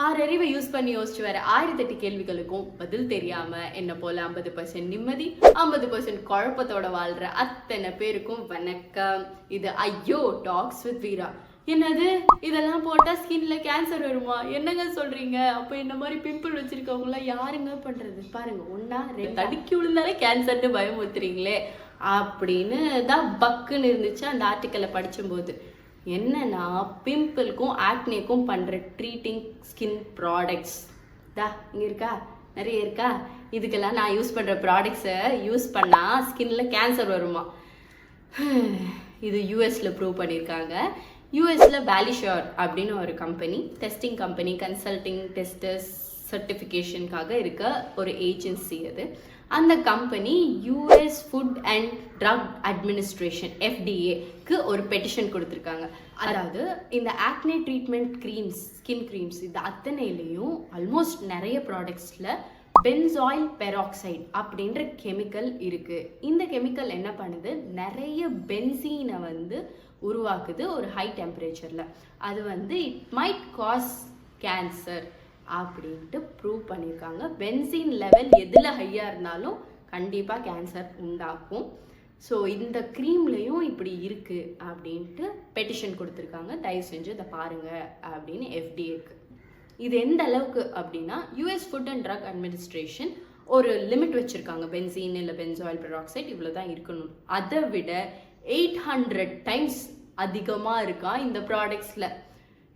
அறிவை யூஸ் பண்ணி யோசிச்சு வர 1008 கேள்விகளுக்கும் பதில் தெரியாம என்ன போல 50% நிம்மதி 50% குழப்பத்தோட வாழ்ற அத்தனை பேருக்கும் வணக்கம். இது ஐயோ டாக்ஸ் வித் வீரா. என்னது இதெல்லாம் போட்டா ஸ்கின்ல கேன்சர் வருமா? என்னங்க சொல்றீங்க? அப்ப இந்த மாதிரி பிம்பிள் வச்சிருக்கவங்க எல்லாம் யாருங்க பண்றது? பாருங்க, ஒன்னா தடுக்கி விழுந்தாலே கேன்சர்னு பயமுறுத்துறீங்களே அப்படின்னு தான் பக்குன்னு இருந்துச்சு அந்த ஆர்டிக்கலை படிச்சும்போது. என்னன்னா, பிம்பிள்க்கும் ஆக்னேக்கும் பண்ணுற ட்ரீட்டிங் ஸ்கின் ப்ராடக்ட்ஸ் இங்கே இருக்கா, நிறைய இருக்கா. இதுக்கெல்லாம் நான் யூஸ் பண்ணுற ப்ராடக்ட்ஸை யூஸ் பண்ணால் ஸ்கின்ல கேன்சர் வருமா? இது யூஎஸில் ப்ரூவ் பண்ணியிருக்காங்க. யூஎஸில் வேலிஷோர் அப்படின்னு ஒரு company, testing company, consulting testers சர்டிஃபிகேஷனுக்காக இருக்க ஒரு ஏஜென்சி அது. அந்த company US food and drug administration FDA-க்கு ஒரு பெட்டிஷன் கொடுத்துருக்காங்க. அதாவது இந்த acne treatment creams, skin creams, இது அத்தனையிலையும் ஆல்மோஸ்ட் நிறைய ப்ராடக்ட்ஸில் பென்சாயில் பெராக்சைடு அப்படின்ற கெமிக்கல் இருக்குது. இந்த கெமிக்கல் என்ன பண்ணுது, நிறைய பென்சீனை உருவாக்குது ஒரு ஹை டெம்பரேச்சரில். அது இட் மைட் காஸ் கேன்சர் அப்படின்ட்டு ப்ரூவ் பண்ணியிருக்காங்க. பென்சீன் லெவல் எதில் ஹையாக இருந்தாலும் கண்டிப்பாக கேன்சர் உண்டாக்கும். ஸோ இந்த க்ரீம்லேயும் இப்படி இருக்குது அப்படின்ட்டு பெட்டிஷன் கொடுத்துருக்காங்க. தயவு செஞ்சு இதை பாருங்கள் அப்படின்னு FDA-க்கு. இது எந்த அளவுக்கு அப்படின்னா, US food and drug administration ஒரு லிமிட் வச்சுருக்காங்க. பென்சீன் இல்லை பென்சாயில் பெராக்சைடு இவ்வளோ தான் இருக்கணும். அதை விட 800 டைம்ஸ் அதிகமாக இருக்கா இந்த ப்ராடக்ட்ஸில்.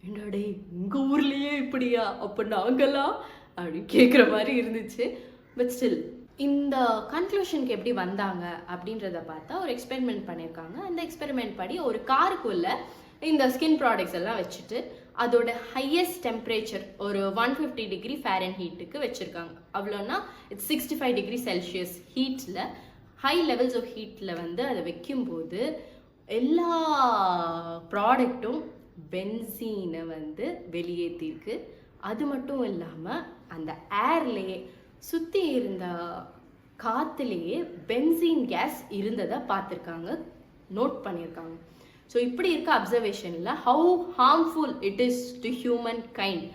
என்னடே உங்கள் ஊர்லேயே இப்படியா, அப்போ நாங்களாம் அப்படின்னு கேட்குற மாதிரி இருந்துச்சு. பட் ஸ்டில் இந்த கன்க்ளூஷனுக்கு எப்படி வந்தாங்க அப்படின்றத பார்த்தா ஒரு எக்ஸ்பெரிமெண்ட் பண்ணியிருக்காங்க. அந்த எக்ஸ்பெரிமெண்ட் படி ஒரு காருக்குள்ளே இந்த ஸ்கின் ப்ராடக்ட்ஸ் எல்லாம் வச்சுட்டு அதோட ஹையஸ்ட் டெம்பரேச்சர் ஒரு 150 டிகிரி ஃபாரன்ஹீட்டுக்கு வச்சுருக்காங்க. அவ்வளோன்னா இட்ஸ் 65 டிகிரி செல்சியஸ் ஹீட்டில், ஹை லெவல்ஸ் ஆஃப் ஹீட்டில் அதை வைக்கும்போது எல்லா ப்ராடக்ட்டும் பென்சீனை வெளியேற்றிருக்கு. அது மட்டும் இல்லாமல் அந்த ஏர்லேயே சுற்றி இருந்த காற்றுலேயே பென்சீன் கேஸ் இருந்ததை பார்த்துருக்காங்க, நோட் பண்ணியிருக்காங்க. ஸோ இப்படி இருக்க அப்சர்வேஷனில் how harmful it is to humankind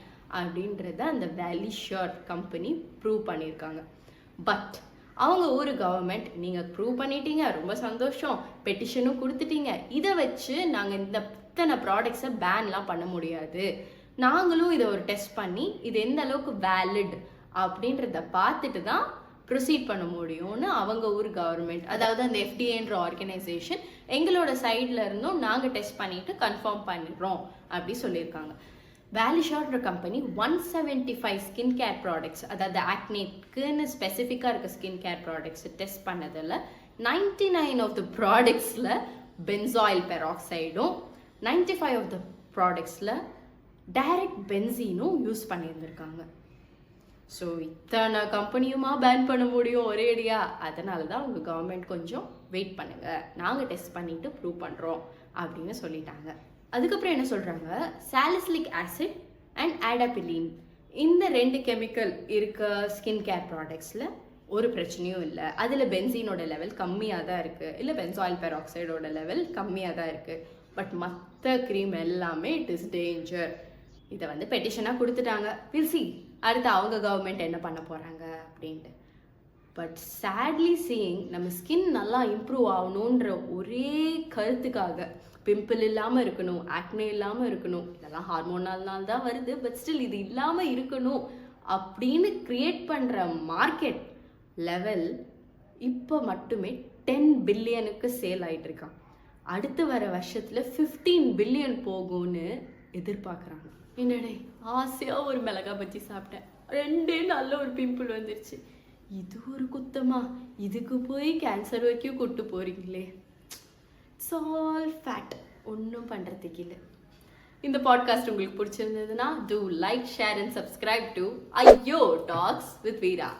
அப்படின்றத அந்த வேலிஷோர் கம்பெனி ப்ரூவ் பண்ணியிருக்காங்க. பட் அவங்க ஊர் கவர்மெண்ட், நீங்கள் ப்ரூவ் பண்ணிட்டீங்க, ரொம்ப சந்தோஷம், பெட்டிஷனும் கொடுத்துட்டீங்க, இதை வச்சு நாங்கள் இந்த இத்தனை ப்ராடக்ட்ஸை பேன்லாம் பண்ண முடியாது, நாங்களும் இதை ஒரு டெஸ்ட் பண்ணி இது எந்த அளவுக்கு வேலிட் அப்படின்றத பார்த்துட்டு தான் ப்ரொசீட் பண்ண முடியும்னு அவங்க ஊர் கவர்மெண்ட், அதாவது அந்த FDA-ன்ற ஆர்கனைசேஷன் எங்களோட சைடில் இருந்தும் நாங்கள் டெஸ்ட் பண்ணிட்டு கன்ஃபார்ம் பண்ணிடுறோம் அப்படி சொல்லியிருக்காங்க. வேலிஷோர்ன்ற கம்பெனி 175 ஸ்கின் கேர் ப்ராடக்ட்ஸ், அதாவது ஆக்னேக்குன்னு ஸ்பெசிஃபிக்காக இருக்க ஸ்கின் கேர் ப்ராடக்ட்ஸ் டெஸ்ட் பண்ணதில் 99 ஆஃப் த ப்ராடக்ட்ஸில் பென்சாயில் பெராக்சைடும் 95 ஆஃப் த ப்ராடக்ட்ஸில் டைரக்ட் பென்சீனும் யூஸ் பண்ணியிருந்திருக்காங்க. ஸோ இத்தனை கம்பெனியுமா பேன் பண்ண முடியும் ஒரேடியா? அதனால தான் உங்கள் கவர்மெண்ட் கொஞ்சம் வெயிட் பண்ணுங்கள், நாங்கள் டெஸ்ட் பண்ணிவிட்டு ப்ரூவ் பண்ணுறோம் அப்படின்னு சொல்லிட்டாங்க. அதுக்கப்புறம் என்ன சொல்கிறாங்க, சாலிசிலிக் ஆசிட் அண்ட் ஆடாபிலின், இந்த 2 கெமிக்கல் இருக்க ஸ்கின் கேர் ப்ராடக்ட்ஸில் ஒரு பிரச்சனையும் இல்லை. அதில் பென்சீனோட லெவல் கம்மியாக தான் இருக்குது, இல்லை பென்சாயில் பெராக்சைடோட லெவல் கம்மியாக தான் இருக்குது. பட் மற்ற க்ரீம் எல்லாமே இட் இஸ் டேஞ்சர். இதை பெட்டிஷனாக கொடுத்துட்டாங்க. வில் சி அடுத்து அவங்க கவர்மெண்ட் என்ன பண்ண போகிறாங்க அப்படின்ட்டு. பட் சேட்லி சீயிங், நம்ம ஸ்கின் நல்லா இம்ப்ரூவ் ஆகணுன்ற ஒரே கருத்துக்காக, பிம்பிள் இல்லாமல் இருக்கணும், ஆக்னே இல்லாமல் இருக்கணும், இதெல்லாம் ஹார்மோனால்னால தான் வருது, பட் ஸ்டில் இது இல்லாமல் இருக்கணும் அப்படின்னு க்ரியேட் பண்ணுற மார்க்கெட் லெவல் இப்போ மட்டுமே 10 பில்லியனுக்கு சேல் ஆகிட்டுருக்கான். அடுத்து வர வருஷத்தில் 15 பில்லியன் போகும்னு எதிர்பார்க்குறாங்க. என்னடே ஆசையாக ஒரு மிளகா பஜ்ஜி சாப்பிட்டேன், 2 நாளில் ஒரு பிம்பிள் வந்துருச்சு, இது ஒரு குத்தமா? இதுக்கு போய் கேன்சர் வரைக்கும் கூப்பிட்டு போகிறீங்களே. இட்ஸ் ஆல் ஃபேட், ஒன்றும் பண்ணுறதுக்கு இல்லை. இந்த பாட்காஸ்ட் உங்களுக்கு பிடிச்சிருந்ததுன்னா do like, share and subscribe to ஐயோ டாக்ஸ் வித் வீரா.